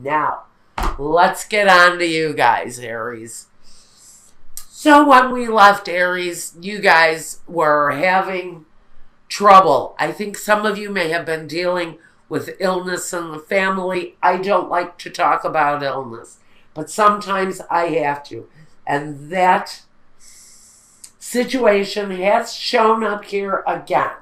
Now, let's get on to you guys, Aries. So when we left Aries, you guys were having trouble. I think some of you may have been dealing with illness in the family. I don't like to talk about illness, but sometimes I have to. And that situation has shown up here again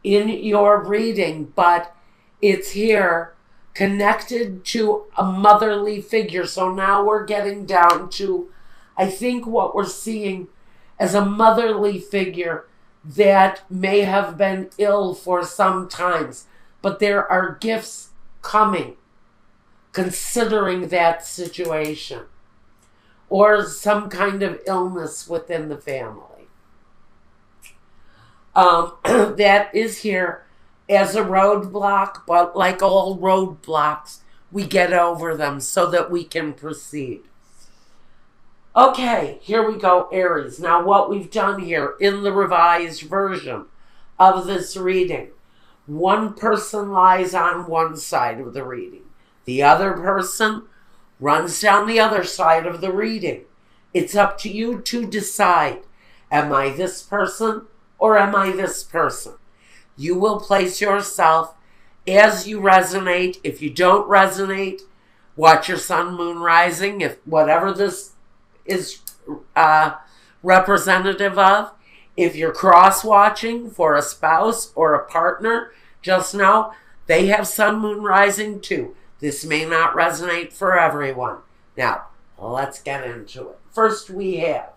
in your reading, but it's here connected to a motherly figure. So now we're getting down to, I think, what we're seeing as a motherly figure that may have been ill for some times, but there are gifts coming considering that situation, or some kind of illness within the family. That is here as a roadblock, but like all roadblocks, we get over them so that we can proceed. Okay, here we go, Aries. Now what we've done here in the revised version of this reading, one person lies on one side of the reading. The other person runs down the other side of the reading. It's up to you to decide, am I this person or am I this person? You will place yourself as you resonate. If you don't resonate, watch your sun, moon, rising. If whatever this is representative of. If you're cross-watching for a spouse or a partner, just know they have sun, moon, rising too. This may not resonate for everyone. Now, let's get into it. First we have,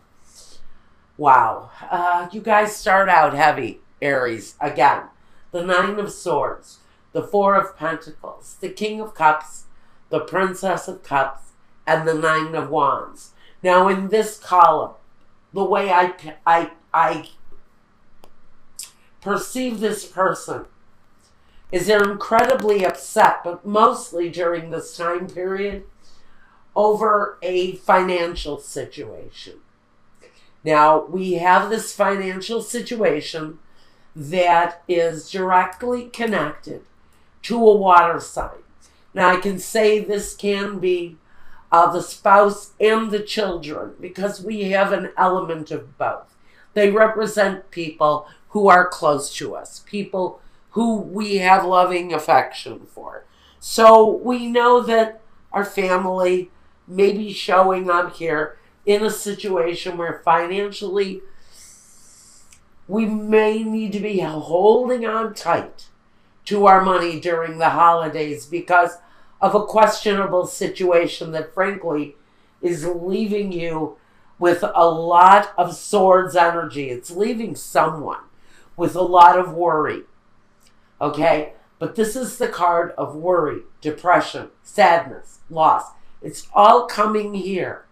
wow, you guys start out heavy, Aries. Again, the Nine of Swords, the Four of Pentacles, the King of Cups, the Princess of Cups, and the Nine of Wands. Now in this column, the way I perceive this person is they're incredibly upset, but mostly during this time period, over a financial situation. Now, we have this financial situation that is directly connected to a water sign. Now, I can say this can be the spouse and the children, because we have an element of both. They represent people who are close to us, people who we have loving affection for. So we know that our family may be showing up here in a situation where financially we may need to be holding on tight to our money during the holidays because of a questionable situation that frankly is leaving you with a lot of swords energy. It's leaving someone with a lot of worry. Okay? But this is the card of worry, depression, sadness, loss. It's all coming here.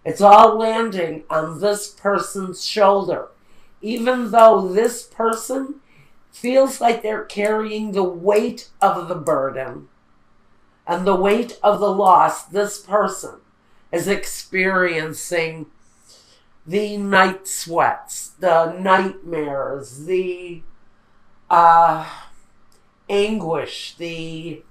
It's all landing on this person's shoulder. Even though this person feels like they're carrying the weight of the burden and the weight of the loss, this person is experiencing the night sweats, the nightmares, the anguish, the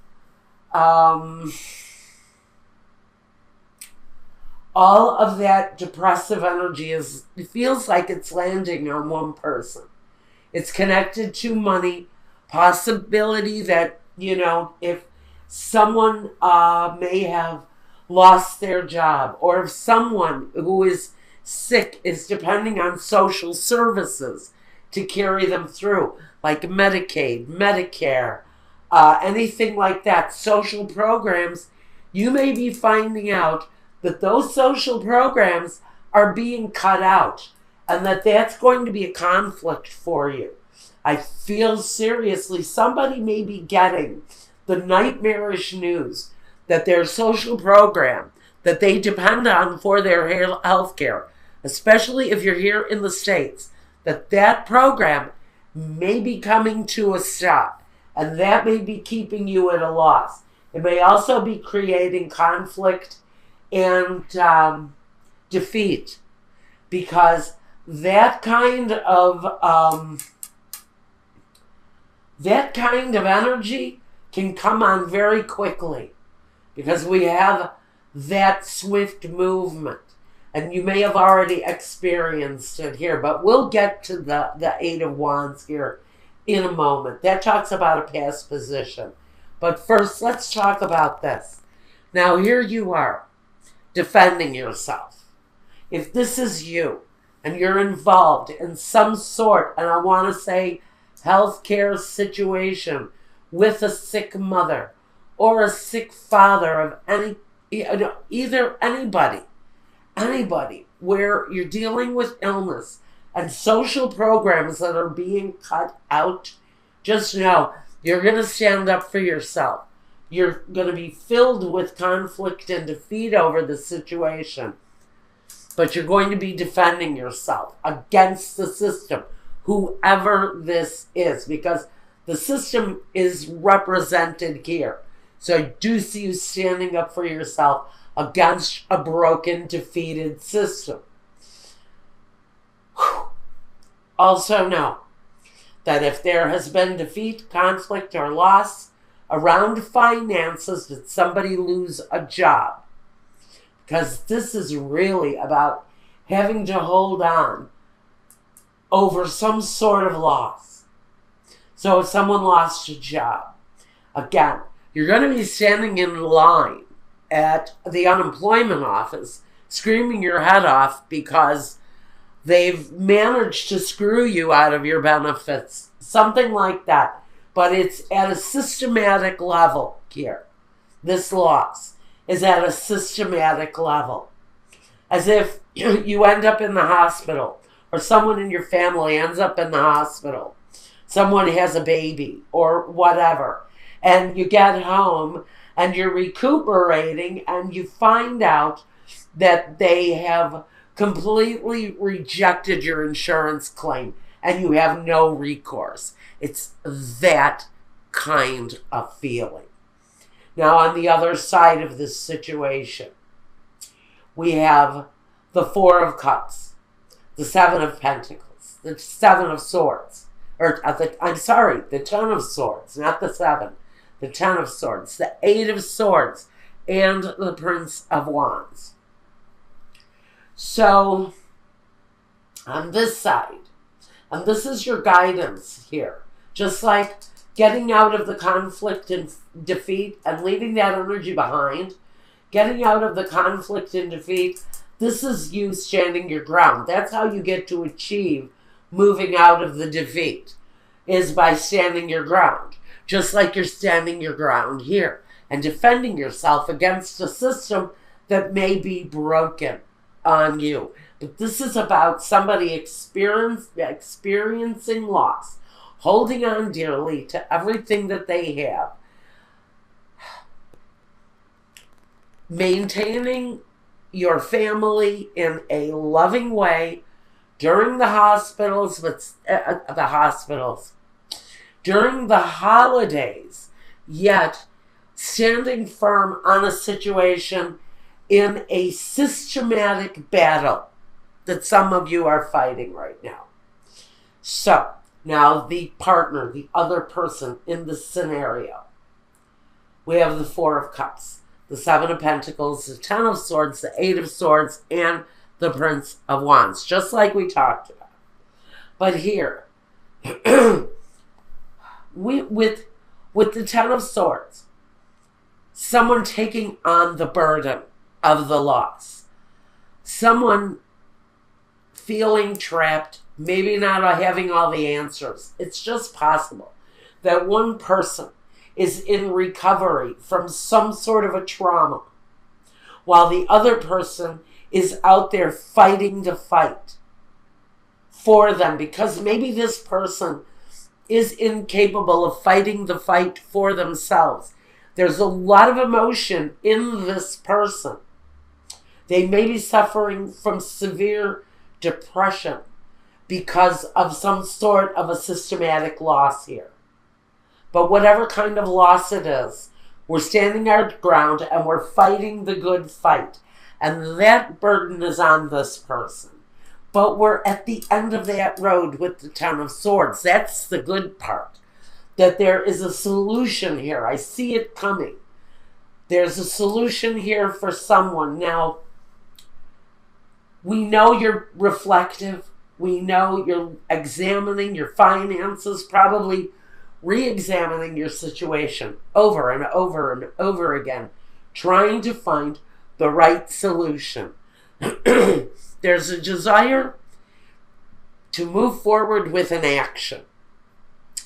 all of that depressive energy it feels like it's landing on one person. It's connected to money, possibility that, if someone may have lost their job, or if someone who is sick is depending on social services to carry them through, like Medicaid, Medicare, anything like that, social programs, you may be finding out that those social programs are being cut out and that's going to be a conflict for you. I feel seriously somebody may be getting the nightmarish news that their social program that they depend on for their health care, especially if you're here in the States, that program may be coming to a stop, and that may be keeping you at a loss. It may also be creating conflict and defeat, because that kind of energy can come on very quickly. because we have that swift movement. And you may have already experienced it here, but we'll get to the Eight of Wands here in a moment. That talks about a past position. But first, let's talk about this. Now, here you are, defending yourself. If this is you, and you're involved in some sort, and I want to say healthcare situation with a sick mother or a sick father of either anybody where you're dealing with illness and social programs that are being cut out, just know you're going to stand up for yourself. You're going to be filled with conflict and defeat over the situation, but you're going to be defending yourself against the system, whoever this is, because the system is represented here. So I do see you standing up for yourself against a broken, defeated system. Also know that if there has been defeat, conflict, or loss around finances, did somebody lose a job? Because this is really about having to hold on over some sort of loss. So if someone lost a job, again, you're going to be standing in line at the unemployment office, screaming your head off because they've managed to screw you out of your benefits. Something like that. But it's at a systematic level here. This loss is at a systematic level. As if you end up in the hospital, or someone in your family ends up in the hospital. Someone has a baby, or whatever. And you get home, and you're recuperating, and you find out that they have completely rejected your insurance claim, and you have no recourse. It's that kind of feeling. Now, on the other side of this situation, we have the Four of Cups, the Seven of Pentacles, the Seven of Swords, the Ten of Swords, not the Seven, the Ten of Swords, the Eight of Swords, and the Prince of Wands. So, on this side, and this is your guidance here, just like getting out of the conflict and defeat and leaving that energy behind, getting out of the conflict and defeat, this is you standing your ground. That's how you get to achieve moving out of the defeat, is by standing your ground. Just like you're standing your ground here and defending yourself against a system that may be broken on you. But this is about somebody experiencing loss, holding on dearly to everything that they have, maintaining your family in a loving way during the during the holidays, yet standing firm on a situation in a systematic battle that some of you are fighting right now. So, now the partner, the other person in the scenario. We have the Four of Cups, the Seven of Pentacles, the Ten of Swords, the Eight of Swords, and the Prince of Wands, just like we talked about. But here, with the Ten of Swords, someone taking on the burden of the loss, someone feeling trapped, maybe not having all the answers. It's just possible that one person is in recovery from some sort of a trauma, while the other person is out there fighting the fight for them, because maybe this person is incapable of fighting the fight for themselves. There's a lot of emotion in this person. They may be suffering from severe depression because of some sort of a systematic loss here. But whatever kind of loss it is, we're standing our ground and we're fighting the good fight. And that burden is on this person. But we're at the end of that road with the Ten of Swords. That's the good part. That there is a solution here. I see it coming. There's a solution here for someone. Now, we know you're reflective. We know you're examining your finances, probably re-examining your situation over and over and over again, trying to find the right solution. There's a desire to move forward with an action.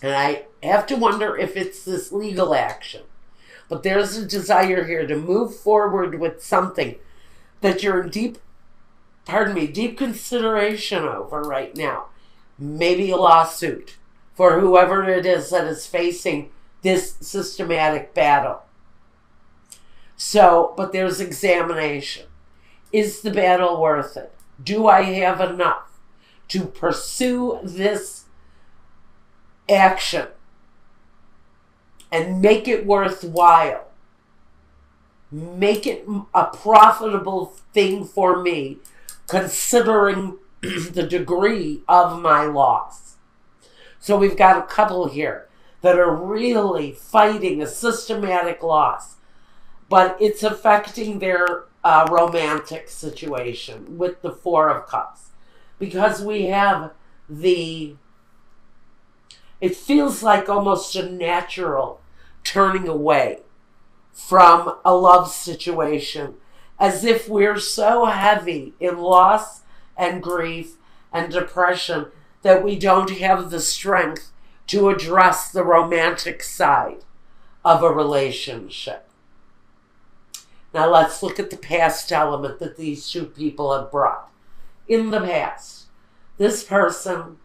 And I have to wonder if it's this legal action. But there's a desire here to move forward with something that you're in deep consideration over right now. Maybe a lawsuit for whoever it is that is facing this systematic battle. So, but there's examination. Is the battle worth it? Do I have enough to pursue this action and make it worthwhile? Make it a profitable thing for me, considering the degree of my loss. So we've got a couple here that are really fighting a systematic loss, but it's affecting their romantic situation with the Four of Cups. Because we have it feels like almost a natural turning away from a love situation, as if we're so heavy in loss and grief and depression that we don't have the strength to address the romantic side of a relationship. Now let's look at the past element that these two people have brought. In the past, this person,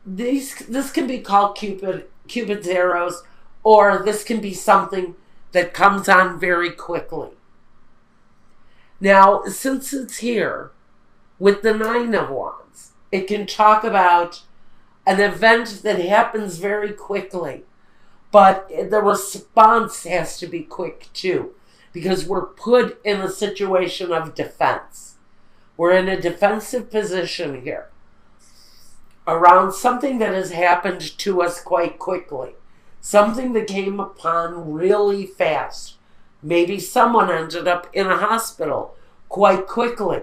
this can be called Cupid's arrows, or this can be something that comes on very quickly. Now, since it's here with the Nine of Wands, it can talk about an event that happens very quickly, but the response has to be quick too, because we're put in a situation of defense. We're in a defensive position here around something that has happened to us quite quickly, something that came upon really fast. Maybe someone ended up in a hospital quite quickly.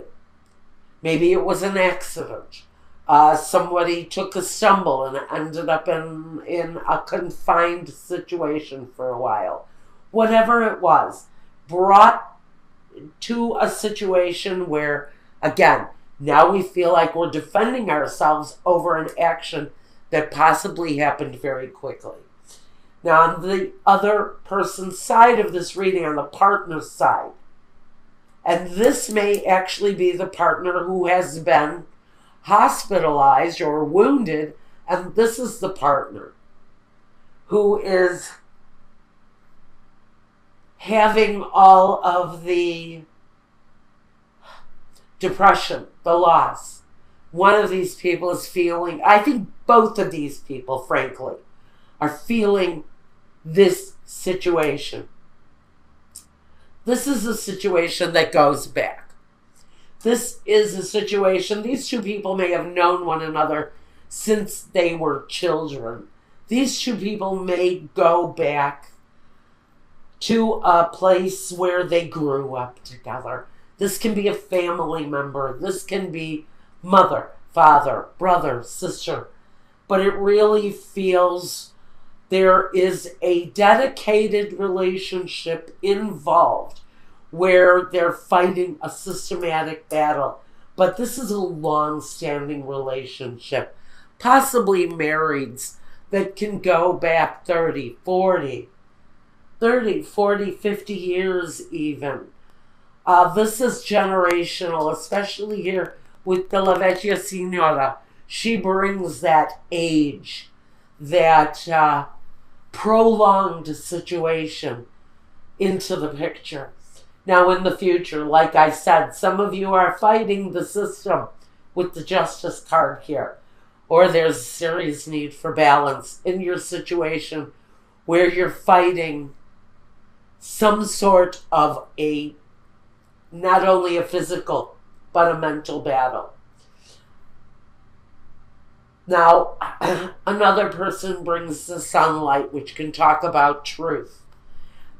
Maybe it was an accident. Somebody took a stumble and ended up in a confined situation for a while. Whatever it was, brought to a situation where, again, now we feel like we're defending ourselves over an action that possibly happened very quickly. Now, on the other person's side of this reading, on the partner's side, and this may actually be the partner who has been hospitalized or wounded, and this is the partner who is having all of the depression, the loss. One of these people is feeling, I think both of these people, frankly, are feeling this situation. This is a situation that goes back. This is a situation, these two people may have known one another since they were children. These two people may go back to a place where they grew up together. This can be a family member. This can be mother, father, brother, sister. But it really feels there is a dedicated relationship involved where they're fighting a systematic battle. But this is a long-standing relationship, possibly marrieds that can go back 30, 40, 50 years even. This is generational, especially here with the La Vecchia Signora. She brings that age, that prolonged situation into the picture. Now in the future, like I said, some of you are fighting the system with the Justice card here. Or there's a serious need for balance in your situation where you're fighting some sort of not only a physical, but a mental battle. Now, another person brings the sunlight, which can talk about truth.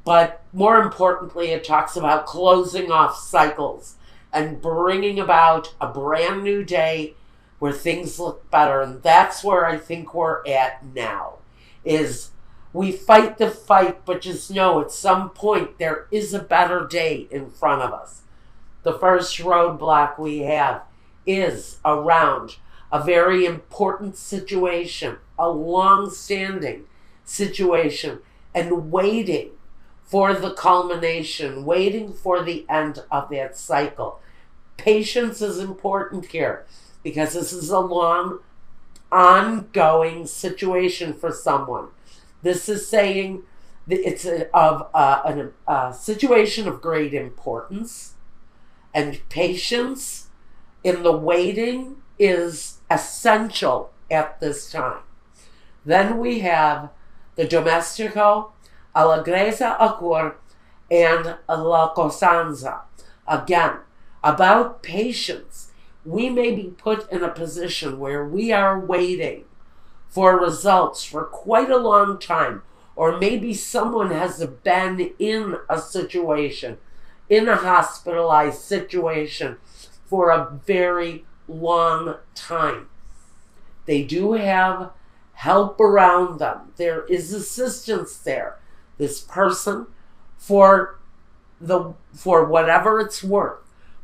But more importantly, it talks about closing off cycles and bringing about a brand new day where things look better. And that's where I think we're at now, is we fight the fight, but just know at some point there is a better day in front of us. The first roadblock we have is around a very important situation, a long-standing situation, and waiting for the culmination, waiting for the end of that cycle. Patience is important here because this is a long, ongoing situation for someone. This is saying that it's a situation of great importance, and patience in the waiting is essential at this time. Then we have the domestico, allegrezza a cor, and la costanza. Again, about patience. We may be put in a position where we are waiting for results for quite a long time, or maybe someone has been in a situation, in a hospitalized situation for a very long time. They do have help around them. There is assistance there. This person, for whatever it's worth,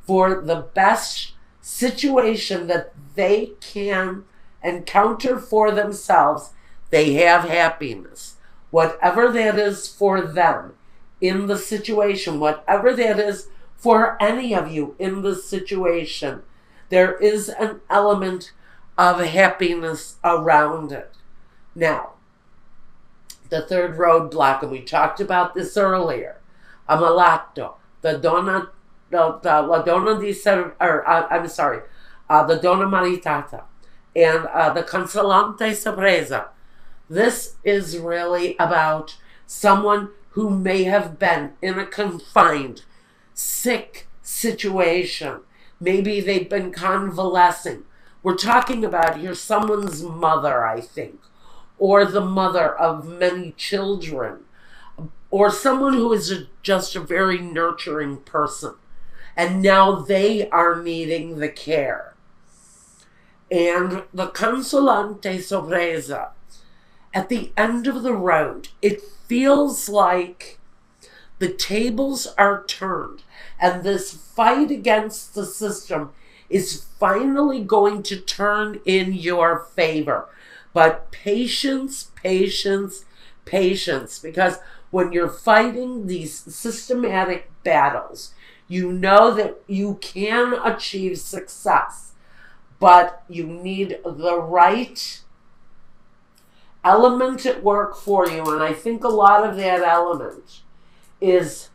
for the best situation that they can encounter for themselves, they have happiness. Whatever that is for them in the situation, whatever that is for any of you in the situation, there is an element of happiness around it. Now, the third roadblock, and we talked about this earlier, Amalato, the donna maritata, and the consolante sorpresa. This is really about someone who may have been in a confined, sick situation. Maybe they've been convalescing. We're talking about here someone's mother, I think, or the mother of many children, or someone who is just a very nurturing person. And now they are needing the care. And the consolante sorpresa, at the end of the road, it feels like the tables are turned, and this fight against the system is finally going to turn in your favor. But patience, patience, patience, because when you're fighting these systematic battles, you know that you can achieve success, but you need the right element at work for you. And I think a lot of that element is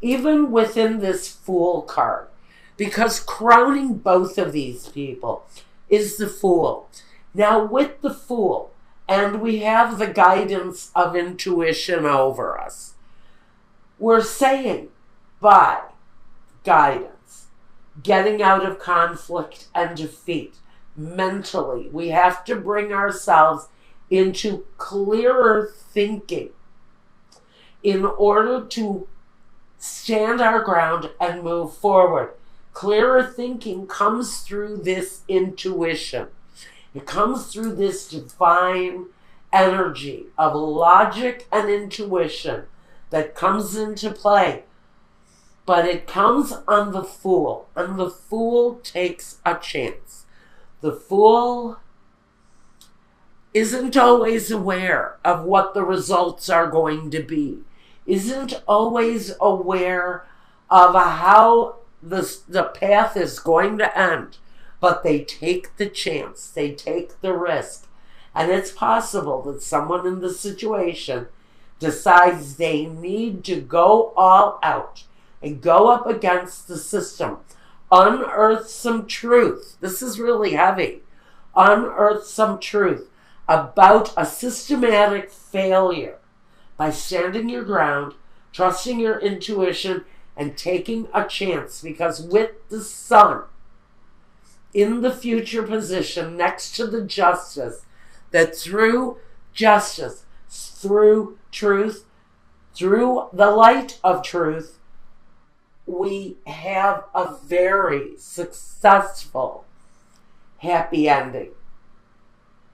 even within this Fool card, because crowning both of these people is the Fool. Now with the Fool, and we have the guidance of intuition over us, we're saying by guidance, getting out of conflict and defeat mentally, we have to bring ourselves into clearer thinking in order to stand our ground and move forward. Clearer thinking comes through this intuition. It comes through this divine energy of logic and intuition that comes into play. But it comes on the Fool, and the Fool takes a chance. The Fool isn't always aware of what the results are going to be, isn't always aware of how the path is going to end, but they take the chance, they take the risk. And it's possible that someone in the situation decides they need to go all out and go up against the system, unearth some truth. This is really heavy. Unearth some truth about a systematic failure by standing your ground, trusting your intuition, and taking a chance. Because with the Sun in the future position next to the Justice, that through justice, through truth, through the light of truth, we have a very successful, happy ending.